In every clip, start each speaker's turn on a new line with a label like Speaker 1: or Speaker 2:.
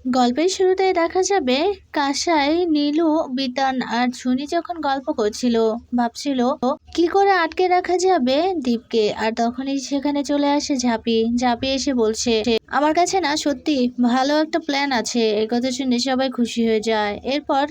Speaker 1: গল্পের শুরুতেই দেখা যাবে কাঁসাই, নীলু, বিতান আর ছুনি যখন গল্প করছিল, ভাবছিল কি করে আটকে রাখা যাবে দীপকে। আর তখনই সেখানে চলে আসে ঝাঁপি। ঝাঁপি এসে বলছে, আমার কাছে না সত্যি ভালো একটা প্ল্যান আছে। এই কথা শুনে সবাই খুশি হয়ে যায়। এরপর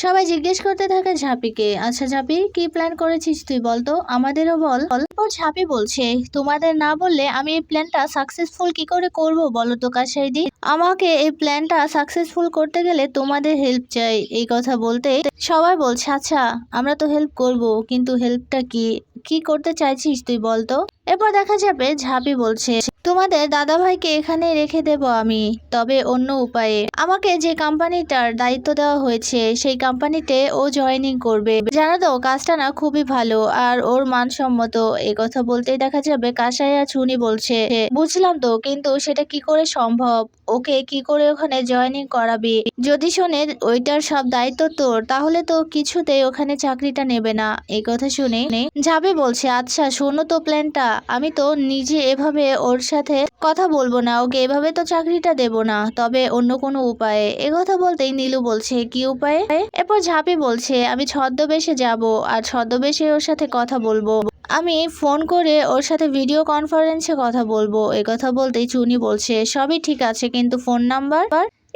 Speaker 1: সবাই জিজ্ঞেস করতে থাকে ঝাঁপিকে, আচ্ছা ঝাঁপি, কি প্ল্যান করেছিস তুই বলতো, আমাদেরও বল। ওর ঝাঁপি বলছে, তোমাদের না বললে আমি এই প্ল্যানটা সাকসেসফুল কি করে করব বলো তো কাসাইদি। আমাকে এই প্ল্যানটা সাকসেসফুল করতে গেলে তোমাদের হেল্প চাই। এই কথা বলতে সবাই বলছে, আচ্ছা আমরা তো হেল্প করব, কিন্তু হেল্পটা কি কি করতে চাইছিস তুই বলতো। এরপর দেখা যাবে ঝাঁপি বলছে, তোমাদের দাদাভাইকে এখানে রেখে দেব আমি, তবে অন্য উপায়ে। আমাকে যে কোম্পানিটার দায়িত্ব দেওয়া হয়েছে সেই কোম্পানিতে ও জয়েনিং করবে। জানো তো কাজটা না খুবই ভালো আর ওর মানসম্মত। এই কথা বলতেই দেখা যাবে কাসাই আর ছুনি বলছে, বুঝলাম তো, কিন্তু সেটা কি করে সম্ভব, ওকে কি করে ওখানে জয়েনিং করাবি। যদি শোনে ওইটার সব দায়িত্ব তোর, তাহলে তো কিছুতেই ওখানে চাকরিটা নেবে না। এই কথা শুনে ঝাঁপি বলছে, আচ্ছা শোনো তো প্ল্যানটা, আমি তো নিজে এভাবে ওর সাথে কথা বলবো না, ওকে এভাবে তো চাকরিটা দেব না, তবে অন্য কোনো উপায়ে। কথা বলতেই নীলু বলছে, কি উপায়ে। এরপর ঝাঁপি বলছে, আমি ছদ্মবেশে যাব আর ছদ্মবেশে ওর সাথে কথা বলবো। আমি ফোন করে ওর সাথে ভিডিও কনফারেন্সে কথা বলবো। কথা বলতেই চুনি বলছে, সবই ঠিক আছে, কিন্তু ফোন নাম্বার,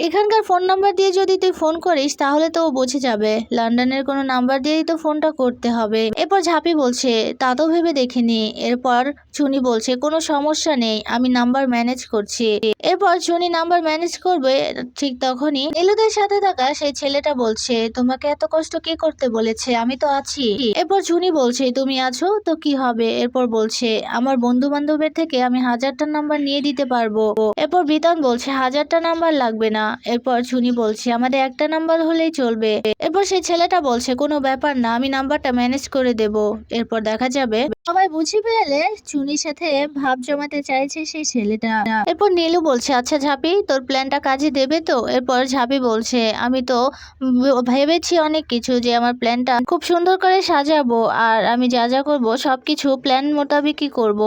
Speaker 1: এখানকার ফোন নাম্বার দিয়ে যদি তুই ফোন করিস তাহলে তো ও বুঝে যাবে, লন্ডনের কোনো নাম্বার দিয়েই তো ফোনটা করতে হবে। এরপর ঝাঁপি বলছে, তা তো ভেবে দেখিনি। এরপর চুনি বলছে, কোনো সমস্যা নেই, আমি নাম্বার ম্যানেজ করছি। এরপর চুনি নাম্বার ম্যানেজ করবে। ঠিক তখনই নীলুদের সাথে থাকা সেই ছেলেটা বলছে, তোমাকে এত কষ্ট কে করতে বলেছে, আমি তো আছি। এরপর চুনি বলছে, তুমি আছো তো কি হবে। এরপর বলছে, আমার বন্ধু বান্ধবের থেকে আমি 1000টা নাম্বার নিয়ে দিতে পারবো। এরপর বিতান বলছে, 1000টা নাম্বার লাগবে না। এরপর চুনি বলছে, আমাদের একটা নাম্বার হলেই চলবে। এরপর সেই ছেলেটা বলছে, কোনো ব্যাপার না, আমি নাম্বারটা ম্যানেজ করে দেব। এরপর দেখা যাবে সবাই বুঝে পেলে চুনির সাথে ভাব জমাতে চাইছে সেই ছেলেটা। এরপর নীলু বলছে, আচ্ছা ঝাঁপি, তোর প্ল্যানটা কাজে দেবে তো। এরপর ঝাঁপি বলছে, আমি তো ভেবেছি অনেক কিছু, যে আমার প্ল্যানটা খুব সুন্দর করে সাজাবো আর আমি যা যা করবো সবকিছু প্ল্যান মোতাবেকই করব।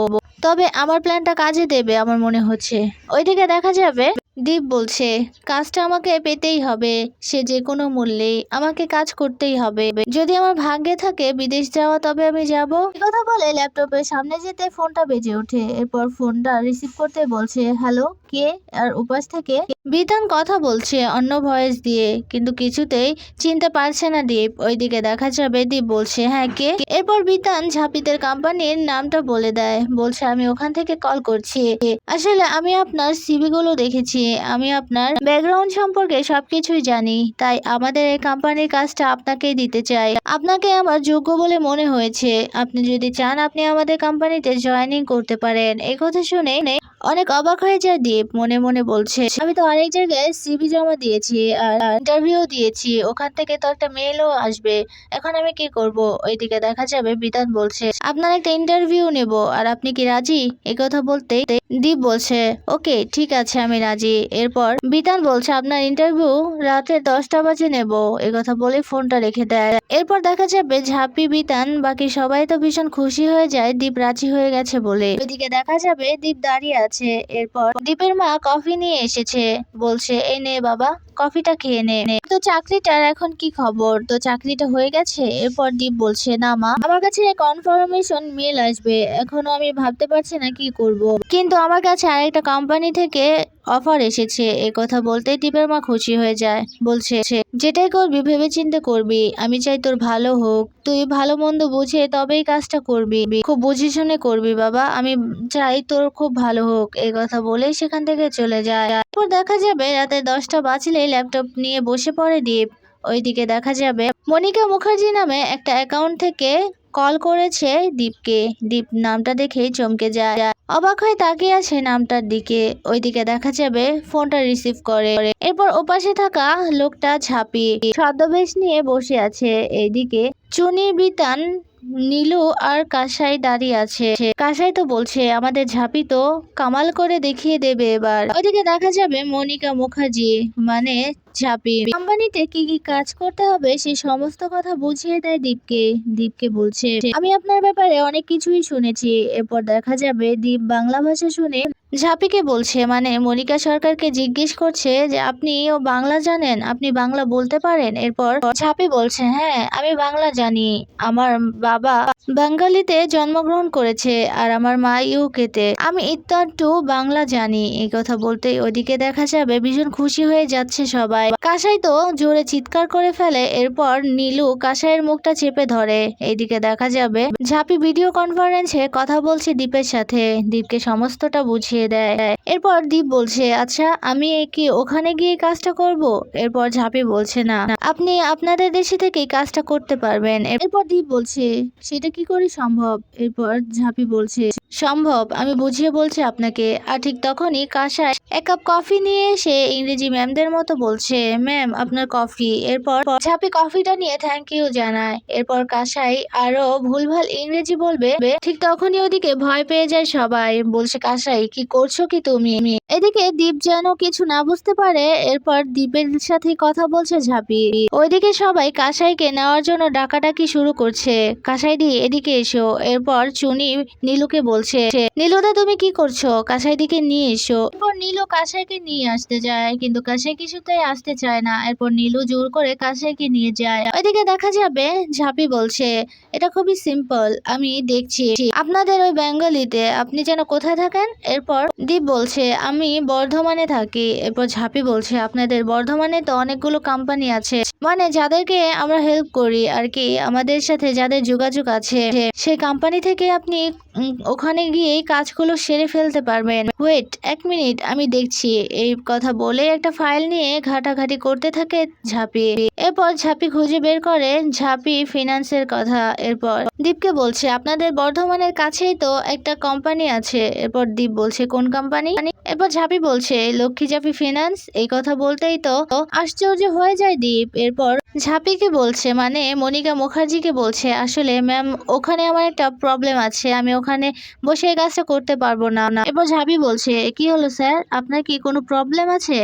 Speaker 1: তবে আমার প্ল্যানটা কাজে দেবে আমার মনে হচ্ছে। ওইদিকে দেখা যাবে দীপ বলছে, কাজটা আমাকে পেতেই হবে, সে যে কোনো মূল্যেই আমাকে কাজ করতেই হবে। যদি আমার ভাগ্যে থাকে বিদেশ যাওয়া, তবে আমি যাব। কথা বলে ল্যাপটপের সামনে যেতে ফোনটা বেজে ওঠে। এরপর ফোনটা রিসিভ করতে বলছে, হ্যালো কে। আর উপাস থেকে বিতান কথা বলছে অন্য ভয়েস দিয়ে, কিন্তু কিছুতেই চিনতে পারছে না দীপ। ওইদিকে দেখা যাবে দীপ বলছে, হ্যাঁ কে। এরপর বিতান ঝাঁপিদের কোম্পানির নামটা বলে দেয়, বলছে, আমি ওখান থেকে কল করছি। আসলে আমি আপনার সিভি গুলো দেখেছি, আমি আপনার ব্যাকগ্রাউন্ড সম্পর্কে সবকিছুই জানি, তাই আমাদের এই কোম্পানির কাজটা আপনাকেই দিতে চাই। আপনাকে আমার যোগ্য বলে মনে হয়েছে, আপনি যদি চান আপনি আমাদের কোম্পানিতে জয়েনিং করতে পারেন। এই কথা শুনে অনেক অবাক হয়ে যায় দীপ। মনে মনে বলছে, আমি তো অনেক জায়গায় সিভি জমা দিয়েছি আর ইন্টারভিউ দিয়েছি, ওখান থেকে তো একটা মেলও আসবে, এখন আমি কি করব। ওইদিকে দেখা যাবে বিতান বলছে, আপনার একটা ইন্টারভিউ নেব আর আপনি কি রাজি। কথা বলতেই দীপ বলছে, ওকে ঠিক আছে আমি রাজি। এরপর বিতান বলছে, আপনার ইন্টারভিউ রাতে 10টা বাজে নেব। কথা বলে ফোনটা রেখে দেয়। এরপর দেখা যাবে ঝাঁপি, বিতান, বাকি সবাই তো ভীষণ খুশি হয়ে যায় দীপ রাজি হয়ে গেছে বলে। ওইদিকে দেখা যাবে দীপ দাঁড়িয়ে আছে। এরপর দীপের মা কফি নিয়ে এসেছে, বলছে, এই নে বাবা, কফিটা খেয়ে নে। তো চাকরিটার এখন কি খবর, তো চাকরিটা হয়ে গেছে। এরপর দীপ বলছে, না মা, আমার কাছে কনফার্মেশন মেল আসবে, এখনো আমি ভাবতে পারছি না কি করব, কিন্তু আমার কাছে আরেকটা কোম্পানি থেকে অফার এসেছে। কথা বলতে দীপের মা খুশি হয়ে যায়, বলছে, যেটাই করবি ভেবেচিন্তে করবি, আমি চাই তোর ভালো হোক, তুই ভালো মন্দ বুঝে তবেই কাজটা করবি, খুব বুঝে শুনে করবি বাবা, আমি চাই তোর খুব ভালো হোক। কথা বলেই সেখান থেকে চলে যায়। এরপর দেখা যাবে রাতে 10টা বাজলেই ল্যাপটপ নিয়ে বসে পড়ে দীপ। ওইদিকে দেখা যাবে মনিকা মুখার্জি নামে একটা অ্যাকাউন্ট থেকে কল করেছে দীপকে। দীপ নামটা দেখেই চমকে যায়, অবাক হয়ে তাকিয়ে আছে নামটার দিকে। ওইদিকে দেখা যাবে ফোনটা রিসিভ করে। এরপর ওপাশে থাকা লোকটা ঝাঁপি ছদ্মবেশ নিয়ে বসে আছে। এইদিকে চুনি, বিতান, নীলু আর কাসাই দাঁড়িয়ে আছে। কাসাই তো বলছে, আমাদের ঝাঁপি তো কামাল করে দেখিয়ে দেবে এবার। ওইদিকে দেখা যাবে মনিকা মুখার্জি মানে ঝাঁপি কোম্পানিতে কি কি কাজ করতে হবে সেই সমস্ত কথা বুঝিয়ে দেয় দীপকে। দীপকে বলছে, আমি আপনার ব্যাপারে অনেক কিছুই শুনেছি। এরপর দেখা যাবে দীপ বাংলা ভাষা শুনে ঝাঁপিকে বলছে মানে মনিকা সরকারকে জিজ্ঞেস করছে যে আপনিও বাংলা জানেন, আপনি বাংলা বলতে পারেন। এরপর ঝাঁপি বলছে হ্যাঁ আমি বাংলা জানি, আমার বাবা বেঙ্গলিতে জন্মগ্রহণ করেছে আর আমার মা ইউকেতে, আমি একটু বাংলা জানি। এই কথা বলতেই ওদিকে দেখা যাবে ভীষণ খুশি হয়ে যাচ্ছে সবাই। কাসাই তো জোরে চিৎকার করে ফেলে। এরপর নীলু কাসাইয়ের মুখটা চেপে ধরে। এইদিকে দেখা যাবে ঝাঁপি ভিডিও কনফারেন্সে কথা বলছে দীপের সাথে, দীপকে সমস্তটা বুঝিয়ে দেয়। এরপর দীপ বলছে আচ্ছা আমি কি ওখানে গিয়ে কাজটা করব? এরপর ঝাঁপি বলছে না, আপনি আপনাদের দেশে থেকেই কাজটা করতে পারবেন। এরপর দীপ বলছে সেটা কি করে সম্ভব? এরপর ঝাঁপি বলছে সম্ভব, আমি বুঝিয়ে বলছি আপনাকে। আর ঠিক তখনই কাসাই এক কাপ কফি নিয়ে এসে ইংরেজি ম্যামদের মতো বলছে ম্যাম আপনার কফি। এরপর ঝাঁপি কফিটা নিয়ে থ্যাংক ইউ জানায়। এরপর কাসাই আরো ভুলভাল ইংরেজি বলবে, ঠিক তখনই ওদিকে ভয় পেয়ে যায় সবাই। বলছে কাসাই কি করছো কি তুমি? এদিকে দীপ যেন কিছু না বুঝতে পারে। এরপর দীপের সাথে কথা বলছে ঝাঁপি। ওইদিকে সবাই কাসাইকে নেওয়ার জন্য ডাকাডাকি শুরু করছে, কাসাই দি এদিকে এসো। এরপর চুনি নীলুকে বলছে নীলুদা তুমি কি করছো, কাসাই দিকে নিয়ে এসো। এরপর নীলু কাসাইকে নিয়ে আসতে যায় কিন্তু কাসাই কিছুতেই আসতে চায় না। এরপর নীলু জোর করে কাসাইকে নিয়ে যায়। ওইদিকে দেখা যাবে ঝাঁপি বলছে এটা খুবই সিম্পল, আমি দেখছি আপনাদের ওই বেঙ্গলিতে, আপনি যেন কোথায় থাকেন? এরপর দীপ বলছে আমি বর্ধমানে থাকি। এরপর ঝাঁপি বলছে আপনাদের বর্ধমানে তো অনেকগুলো কোম্পানি আছে, মানে যাদেরকে আমরা হেল্প করি আর কি, আমাদের সাথে যাদের যোগাযোগ আছে সেই কোম্পানি থেকে আপনি ওখানে গিয়ে কাজগুলো সেরে ফেলতে পারবেন। ওয়েট এক মিনিট আমি দেখছি। এই কথা বলে একটা ফাইল নিয়ে ঘাটাঘাটি করতে থাকে ঝাঁপি। এরপর ঝাঁপি খুঁজে বের করে ঝাঁপি ফিনান্সের কথা। এরপর দীপকে বলছে আপনাদের বর্ধমানের কাছেই তো একটা কোম্পানি আছে। এরপর দীপ বলছে কোন কোম্পানি? এরপর ঝাঁপি বলছে লক্ষ্মী ঝাঁপি ফিনান্স। এই কথা বলতেই তো আশ্চর্য হয়ে যায় দীপ। এরপর ঝাঁপিকে বলছে মানে মনিকা মুখার্জিকে বলছে আসলে ম্যাম ওখানে আমার একটা প্রবলেম আছে, আমি ওখানে বসে এই কাজটা করতে পারবো না। এরপর ঝাঁপি বলছে কি হলো স্যার, আপনার কি কোনো প্রবলেম আছে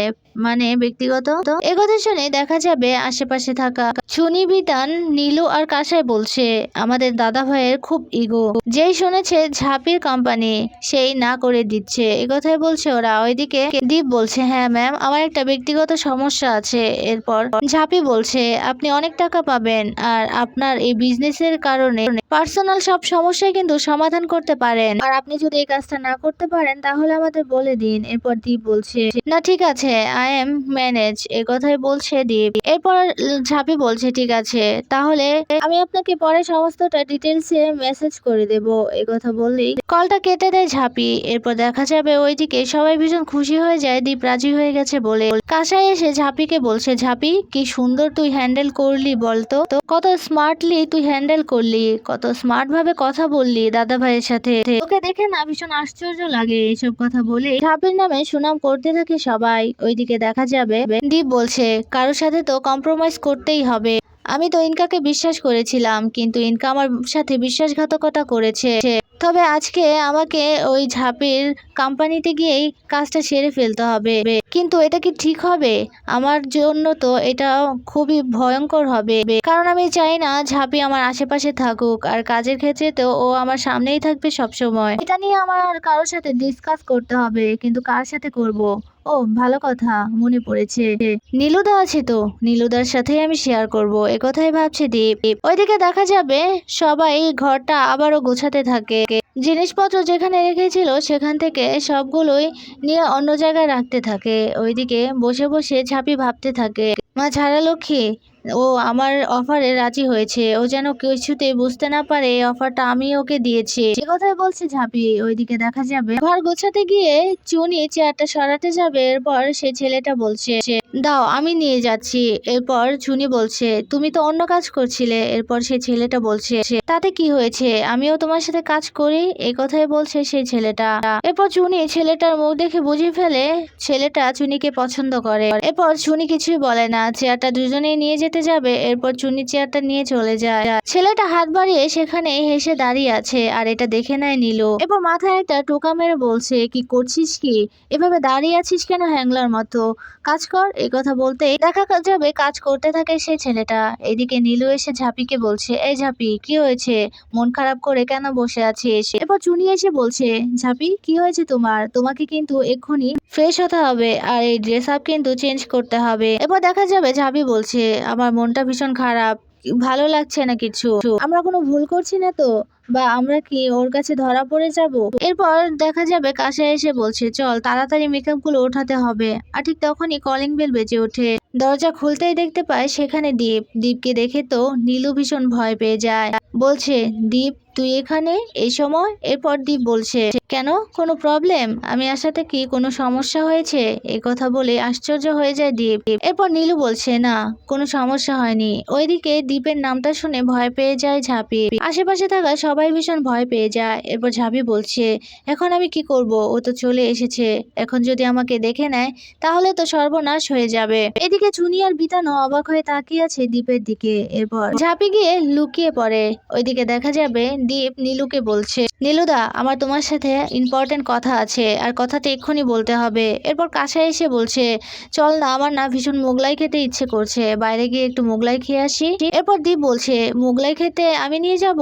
Speaker 1: মানে ব্যক্তিগত? তো এ কথা শুনে দেখা যাবে আশেপাশে থাকা চুনি বিতান নীলু আর কাসাই বলছে আমাদের দাদা ভাইয়ের খুব ইগো, যেই শুনেছে ঝাঁপির কোম্পানি সেই না করে দিচ্ছে। এ কথাই বলছে ওরা। ওইদিকে দীপ বলছে হ্যাঁ ম্যাম আমার একটা ব্যক্তিগত সমস্যা আছে। এরপর ঝাঁপি বলছে আপনি অনেক টাকা পাবেন আর আপনার এই বিজনেসের কারণে পার্সোনাল সব সমস্যায় কিন্তু সমাধান করতে পারেন, আর আপনি যদি এই কাজটা না করতে পারেন তাহলে আমাদের বলে দিন। এরপর দীপ বলছে না ঠিক আছে আই এম ম্যানেজ। এ কথাই বলছে দীপ। এরপর ঝাঁপি বলছে ঠিক আছে তাহলে আমি আপনাকে পরে সমস্তটা ডিটেলসে মেসেজ করে দেব। এই কথা বললেই কলটা কেটে দেয় ঝাঁপি। এরপর দেখা যাবে ওইদিকে সবাই ভীষণ খুশি হয়ে যায় দীপ রাজি হয়ে গেছে বলে। কাসাই এসে ঝাঁপিকে বলছে ঝাঁপি কি সুন্দর তুই হ্যান্ডেল করলি বলতো, তো কত স্মার্টলি তুই হ্যান্ডেল করলি, কত স্মার্ট ভাবে কথা বললি দাদা ভাইয়ের সাথে, ওকে দেখে না ভীষণ আশ্চর্য লাগে। এইসব কথা বলে ঝাঁপির নামে সুনাম করতে থাকে সবাই। ওইদিকে দেখা যাবে দীপ বলছে কারোর সাথে তো কম্প্রোমাইজ করতেই হবে, আমি তো ইনকাকে বিশ্বাস করেছিলাম কিন্তু ইনকা আমার সাথে বিশ্বাসঘাতকতা করেছে, তবে আজকে আমাকে ওই ঝাঁপির কোম্পানিতে গিয়েই কাজটা সেরে ফেলতে হবে। কিন্তু এটা কি ঠিক হবে? আমার জন্য তো এটা খুবই ভয়ঙ্কর হবে, কারণ আমি চাই না ঝাঁপি আমার আশেপাশে থাকুক আর কাজের ক্ষেত্রে তো ও আমার সামনেই থাকবে সবসময়। এটা নিয়ে আমার কারোর সাথে ডিসকাস করতে হবে, কিন্তু কার সাথে করব? ও ভালো কথা মনে পড়েছে, নীলুদা আছে তো, নীলুদার সাথেই আমি শেয়ার করব। একথাই ভাবছে দীপ। ওইদিকে দেখা যাবে সবাই ঘরটা আবারও গোছাতে থাকে, জিনিসপত্র যেখানে রেখেছিল সেখান থেকে সবগুলোই নিয়ে অন্য জায়গায় রাখতে থাকে। ওইদিকে বসে বসে ঝাঁপি ভাবতে থাকে মা ছাড়ালক্ষ্মী ও আমার অফারে রাজি হয়েছে, ও যেন কিছুতেই বুঝতে না পারে এই অফারটা আমি ওকে দিয়েছি। এ কথাই বলছে ঝাঁপি। ওইদিকে দেখা যাবে ঘর গোছাতে গিয়ে চুনি চেয়ারটা সরাতে যাবে। এরপর সে ছেলেটা বলছে দাও আমি নিয়ে যাচ্ছি। এরপর চুনি বলছে তুমি তো অন্য কাজ করছিলে। এরপর সে ছেলেটা বলছে তাতে কি হয়েছে, আমিও তোমার সাথে কাজ করি। এই কথাই বলছে সেই ছেলেটা। এরপর চুনি ছেলেটার মুখ দেখে বুঝে ফেলে ছেলেটা চুনিকে পছন্দ করে। এরপর চুনি কিছুই বলে না, চেয়ারটা দুজনেই নিয়ে যেতে খেতে যাবে, এরপর চুনি চেয়ারটা নিয়ে চলে যায়। ছেলেটা হাত বাড়িয়ে সেখানে হেসে দাঁড়িয়ে আছে আর এটা দেখে নেয় নীলু। এরপর মাথায় একটা টোকা মেরে বলছে, কি করছিস কি, এভাবে দাঁড়িয়ে আছিস কেন হ্যাংলার মতো, কাজ কর। এই কথা বলতেই দেখা যাবে কাজ করতে থাকে সেই ছেলেটা। এদিকে নীলু এসে ঝাঁপিকে বলছে, এই ঝাঁপি কি হয়েছে, মন খারাপ করে কেন বসে আছিস? এরপর চুনি এসে বলছে, ঝাঁপি কি হয়েছে তোমার, তোমাকে কিন্তু এক্ষুনি ফ্রেশ হতে হবে আর এই ড্রেস আপ কিন্তু চেঞ্জ করতে হবে। এরপর দেখা যাবে ঝাঁপি বলছে, আমার মনটা ভীষণ খারাপ, ভালো লাগছে না কিছু, আমরা কোনো ভুল করছি না তো, বা আমরা কি ওর কাছে ধরা পড়ে যাব? এরপর দেখা যাবে কাশা এসে বলছে, চল তাড়াতাড়ি মেকআপ গুলো ওঠাতে হবে। আর ঠিক তখনই কলিং বেল বেজে ওঠে। দরজা খুলতেই দেখতে পায় সেখানে দীপকে দেখে তো নীলু ভীষণ ভয় পেয়ে যায়। বলছে, দীপ তুই এখানে এই সময়? এরপর দীপ বলছে, কেন, কোনো প্রবলেম, আমি আসাতে কি কোনো সমস্যা হয়েছে? এই কথা বলে আশ্চর্য হয়ে যায় দীপ। এরপর নীলু বলছে, না কোনো সমস্যা হয়নি। ওইদিকে দীপের নামটা শুনে ভয় পেয়ে যায় ঝাঁপি। আশেপাশে থাকা সবাই ভীষণ ভয় পেয়ে যায়। এরপর ঝাঁপি বলছে, এখন আমি কি করব, ও তো চলে এসেছে, এখন যদি আমাকে দেখে নেয় তাহলে তো সর্বনাশ হয়ে যাবে। এদিকে চুনি আর বিতানো অবাক হয়ে তাকিয়ে আছে দীপের দিকে। এরপর ঝাঁপি গিয়ে লুকিয়ে পড়ে। ওইদিকে দেখা যাবে দীপ নীলুকে বলছে, নীলুদা আমার তোমার সাথে ইম্পর্টেন্ট কথা আছে, আর কথাটা এক্ষুনি বলতে হবে। এরপর কাছে এসে বলছে, চল না, আমার না ভীষণ মোগলাই খেতে ইচ্ছে করছে, বাইরে গিয়ে একটু মোগলাই খেয়ে আসি। এরপর দীপ বলছে, মোগলাই খেতে আমি নিয়ে যাব,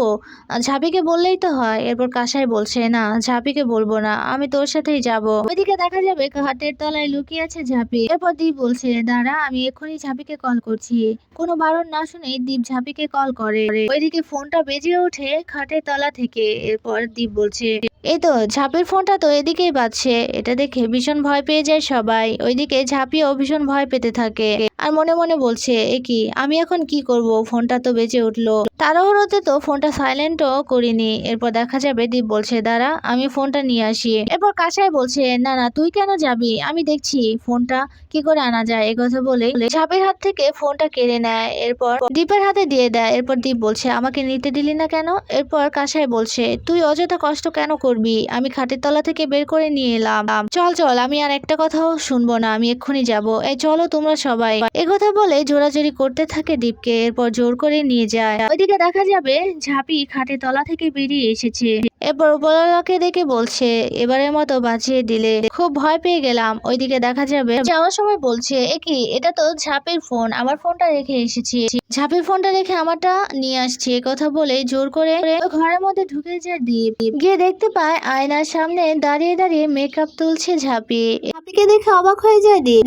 Speaker 1: ঝাঁপিকে বললেই তো হয়। এরপর কাসাই বলছে, না ঝাঁপিকে বলবো না, আমি তোর সাথেই যাব। ওইদিকে দেখা যাবে হাতের তলায় লুকিয়ে আছে ঝাঁপি। এরপর দীপ বলছে, দাঁড়া আমি এক্ষুনি ঝাঁপিকে কল করছি। কোনো বারণ না শুনে দীপ ঝাঁপিকে কল করে। ওইদিকে ফোনটা বেজে ওঠে খাটের তলা থেকে। এরপর দীপ বলছে, এই তো ঝাঁপির ফোনটা তো এদিকেই বাজছে। এটা দেখে ভীষণ ভয় পেয়ে যায় সবাই। ওইদিকে ঝাঁপিও ভীষণ ভয় পেতে থাকে আর মনে মনে বলছে, এ কি, আমি এখন কি করব, ফোনটা তো বেজে উঠলো। তাড়াহুড়োতে তো ফোনটা সাইলেন্টও করিনি। এরপর দেখা যাবে দীপ বলছে, দাঁড়া আমি ফোনটা নিয়ে আসি। এরপর কাসাই বলছে, না না তুই কেন যাবি, আমি দেখছি ফোনটা কি করে আনা যায়। এই কথা বলে ঝাঁপির হাত থেকে ফোনটা কেড়ে নেয়। এরপর দীপের হাতে দিয়ে দেয়। এরপর দীপ বলছে, আমাকে নিতে দিলি না কেন? এরপর কাসাই বলছে, তুই অযথা কষ্ট কেন করবি, আমি খাটের তলা থেকে বের করে নিয়ে এলাম। চল চল, আমি আর একটা কথাও শুনবো না, আমি এক্ষুনি যাব, এই চলো তোমরা সবাই। একথা বলে জোরাজোরি করতে থাকে দীপকে। এরপর জোর করে নিয়ে যায়। ওইদিকে দেখা যাবে ঝাঁপি খাটের তলা থেকে বেরিয়ে এসেছে। এরপর উপরওয়ালাকে দেখে বলছে, এবারের মতো বাঁচিয়ে দিলে, খুব ভয় পেয়ে গেলাম। ওইদিকে দেখা যাবে যাওয়ার সময় বলছে, কি এটা তো ঝাঁপির ফোন, আমার ফোনটা রেখে এসেছি, ঝাঁপির ফোনটা রেখে আমারটা নিয়ে আসছি। কথা বলে জোর করে ঘরের মধ্যে ঢুকে যায় দীপ। গিয়ে দেখতে পায় আয়নার সামনে দাঁড়িয়ে দাঁড়িয়ে মেকআপ তুলছে ঝাঁপি। ঝাঁপিকে দেখে অবাক হয়ে যায় দীপ।